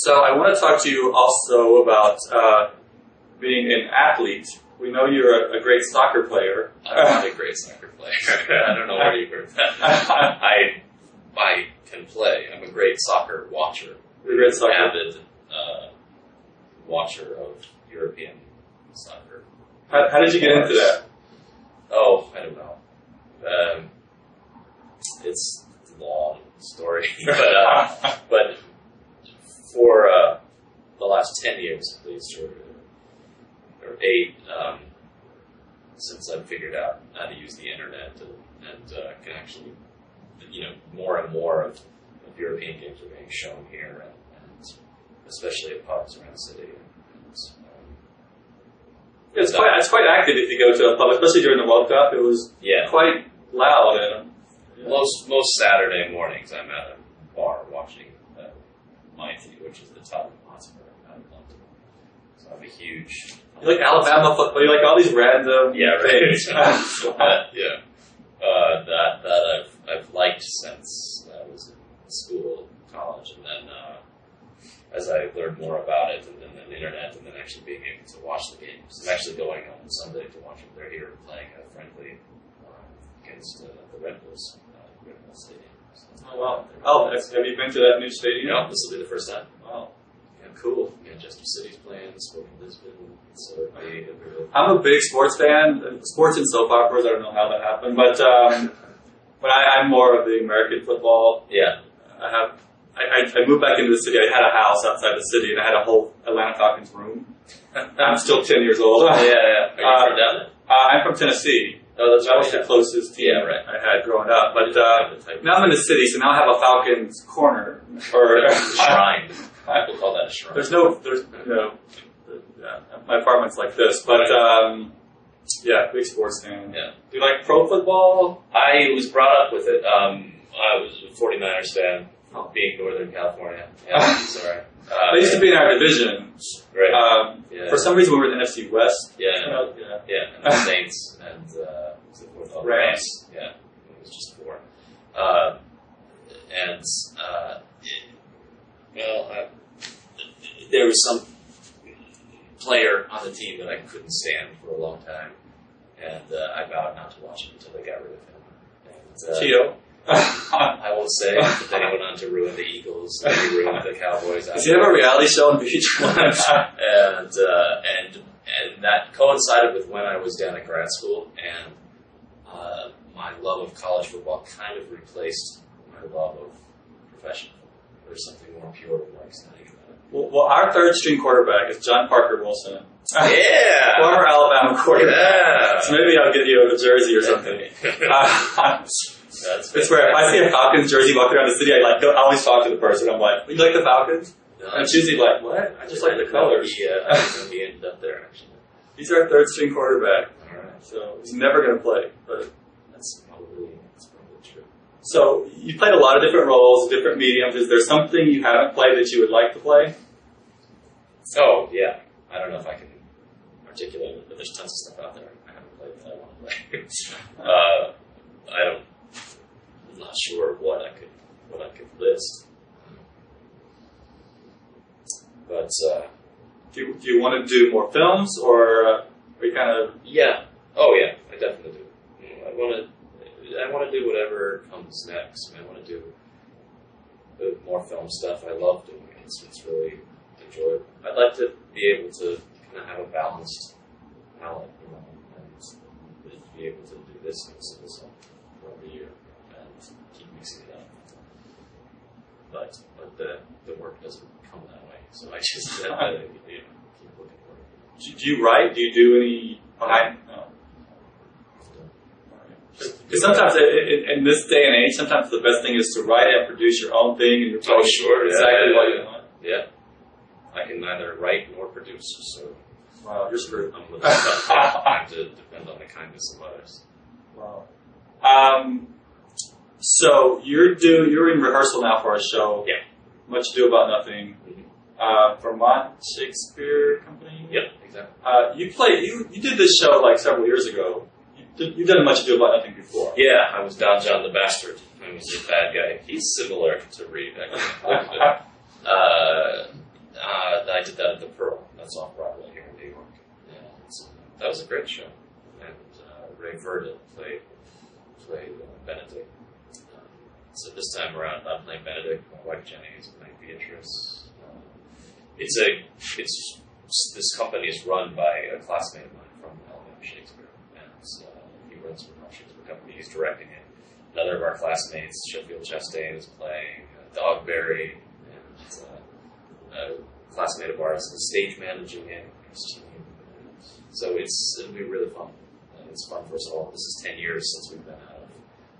So I want to talk to you also about being an athlete. We know you're a great soccer player. I'm not a great soccer player. I don't know where you heard that. I can play. I'm a great soccer watcher. You're a great soccer. Avid watcher of European soccer. How did you get into that? Oh, I don't know. It's a long story, but for the last 10 years at least, or 8, since I've figured out how to use the internet and can actually, more and more of European games are being shown here, and especially at pubs around the city. It's quite active if you go to a pub, especially during the World Cup. It was quite loud. Most Saturday mornings I'm at a bar watching Mighty, which is the Tottenham Hotspur out of London. So I'm a huge... You like Alabama football? You like all these random things? That I've liked since I was in school, college, and then as I learned more about it, and then the internet, and then actually being able to watch the games. I'm actually going on Sunday to watch them. They're here playing a friendly against the Red Bulls Stadium. So, oh, wow. Have you been to that new stadium? No, this will be the first time. Wow. Yeah, cool. Manchester City's playing, Sporting Lisbon. So I'm a big sports fan. Sports and soap operas, I don't know how that happened, but I'm more of the American football. Yeah. I moved back into the city. I had a house outside the city, and I had a whole Atlanta Falcons room. I'm still 10 years old. Yeah. Are you from down there? I'm from Tennessee. Oh, that's that was the closest team I had growing up. But now I'm in the city, so now I have a Falcons corner. Or a shrine. People call that a shrine. My apartment's like this. But, big sports fan. Yeah. Do you like pro football? I was brought up with it. I was a 49ers fan, being Northern California. Yeah, sorry. They used to be in our division. Right. For some reason, we were in the NFC West. Yeah. And the Saints and the Rams. Yeah, it was just 4. There was some player on the team that I couldn't stand for a long time, and I vowed not to watch him until they got rid of him. And, Tio? I won't say, but then he went on to ruin the Eagles, and he ruined the Cowboys. Does he have a reality show on VH1? and that coincided with when I was down at grad school, and my love of college football kind of replaced my love of professional football. There's something more pure and more exciting about it. Well, our third string quarterback is John Parker Wilson. Yeah! Former Alabama quarterback. Yeah. So maybe I'll give you a jersey or something. It's where if I see a Falcons jersey walking around the city, I always talk to the person. I'm like, you like the Falcons? No, and it's usually like, what? I just like the colors. He ended up there, actually. He's our third string quarterback. All right. So he's never going to play. But that's probably true. So you played a lot of different roles, different mediums. Is there something you haven't played that you would like to play? Oh, yeah. I don't know if I can articulate it, but there's tons of stuff out there I haven't played that I want to play. I'm not sure what I could list. But do you want to do more films, or are you kind of? Yeah. Oh, yeah. I definitely do. I want to do whatever comes next. I want to do more film stuff. I love doing it. It's really enjoyable. I'd like to be able to kind of have a balanced palette, and be able to do this and this and this for every year and keep mixing it up. But the work doesn't come that way, so I just keep looking for it. Do you write? Do you do any behind? No. Because sometimes in this day and age, sometimes the best thing is to write and produce your own thing, and you're what you want. Yeah. I can neither write nor produce, so wow, you're screwed. I'm limited. I have to depend on the kindness of others. Wow. So you're in rehearsal now for a show. Yeah. Much Ado About Nothing. Mm-hmm. Vermont Shakespeare Company. Yep, exactly. You did this show like several years ago. You've done Much Ado About Nothing before. Yeah, I was Don John the Bastard. I was a bad guy. He's similar to Reed, actually. I did that at the Pearl. That's off Broadway here in New York. And that was a great show. And Ray Verdon played Benedict. So this time around, I'm playing Benedict. My wife Jenny is playing Beatrice. This company is run by a classmate of mine from Alabama Shakespeare, and he runs the Shakespeare company. He's directing it. Another of our classmates, Sheffield Chastain, is playing Dogberry, and a classmate of ours is stage managing it. So it'll be really fun. It's fun for us all. This is 10 years since we've been out of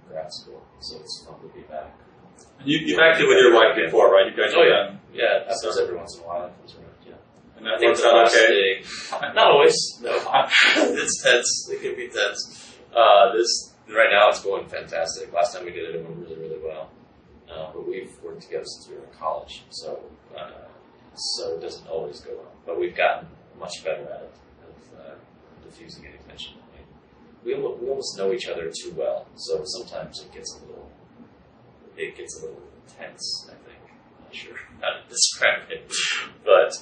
grad school, so it's fun to be back. And you've acted with your wife before, right? You guys yeah, that happens every once in a while. That comes around, yeah. And that works out okay? Not always, no. It's tense. It can be tense. Right now it's going fantastic. Last time we did it went really, really well. But we've worked together since we were in college, so it doesn't always go well. But we've gotten much better at it, of diffusing any tension. We almost know each other too well, so sometimes it gets a little tense, I think. I'm not sure how to describe it. But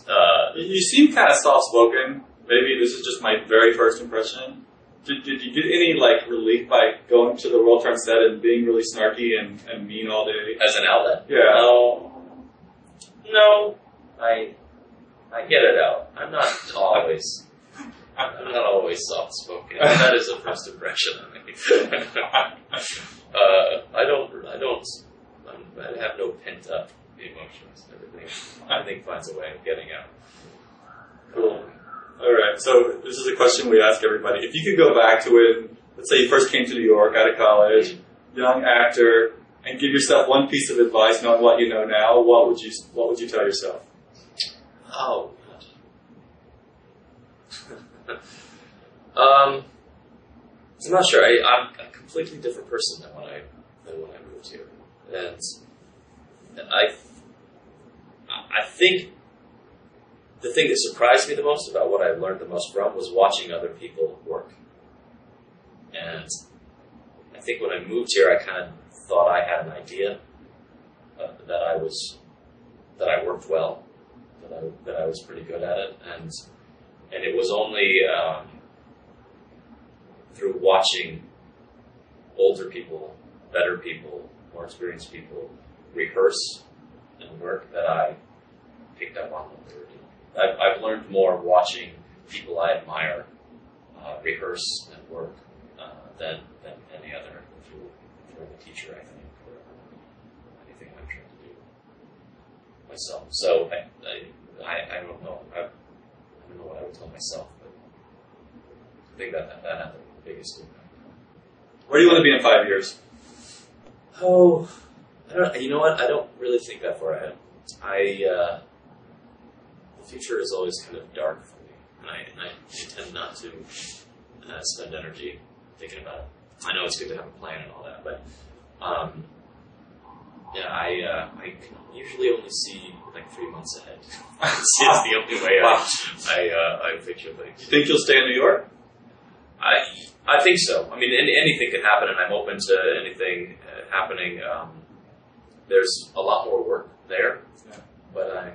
you seem kind of soft-spoken. Maybe this is just my very first impression. Did you get any relief by going to the World Trade set and being really snarky and mean all day? As an outlet? Yeah. No. I get it out. I'm not always soft-spoken. That is a first impression of me. I have no pent-up emotions. Everything finds a way of getting out. Cool. All right. So this is a question we ask everybody. If you could go back to it, let's say you first came to New York out of college, young actor, and give yourself one piece of advice, knowing what you know now, what would you tell yourself? Oh. I'm not sure. I'm a completely different person than when I moved here, and I think the thing that surprised me the most about what I learned the most from was watching other people work. And I think when I moved here, I kind of thought I had an idea that I worked well, that I was pretty good at it, and it was only through watching older people, better people, more experienced people rehearse and work that I picked up on what they were doing. I've learned more watching people I admire rehearse and work than any other through a teacher, I think, or anything I'm trying to do myself. So I don't know. I don't know what I would tell myself, but I think that had the biggest impact. Where do you want to be in 5 years? Oh, I don't. You know what? I don't really think that far ahead. The future is always kind of dark for me, and I tend not to spend energy thinking about it. I know it's good to have a plan and all that, but I can usually only see 3 months ahead. It's the only way I picture things. You think you'll stay in New York? I think so. I mean, anything can happen, and I'm open to anything happening. There's a lot more work there, but I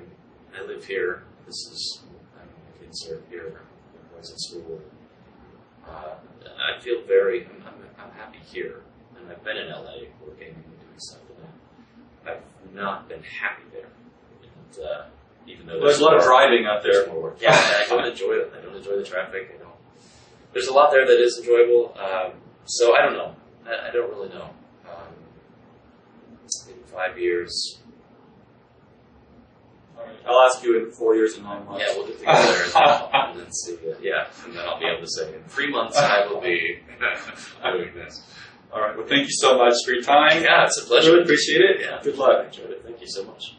live here. My kids are here. My boys in school. I feel I'm happy here, and I've been in LA working and doing stuff, and I've not been happy there. And even though there's a lot of driving out there. More work. Yeah, I don't enjoy it. I don't enjoy the traffic. There's a lot there that is enjoyable. So I don't know. I don't really know. In 5 years. All right. I'll ask you in 4 years and 9 months. Yeah, we'll get together and then see. And then I'll be able to say, in 3 months I will be doing this. All right. Well, thank you so much for your time. Yeah, it's a pleasure. Really appreciate it. Yeah. Good luck. I enjoyed it. Thank you so much.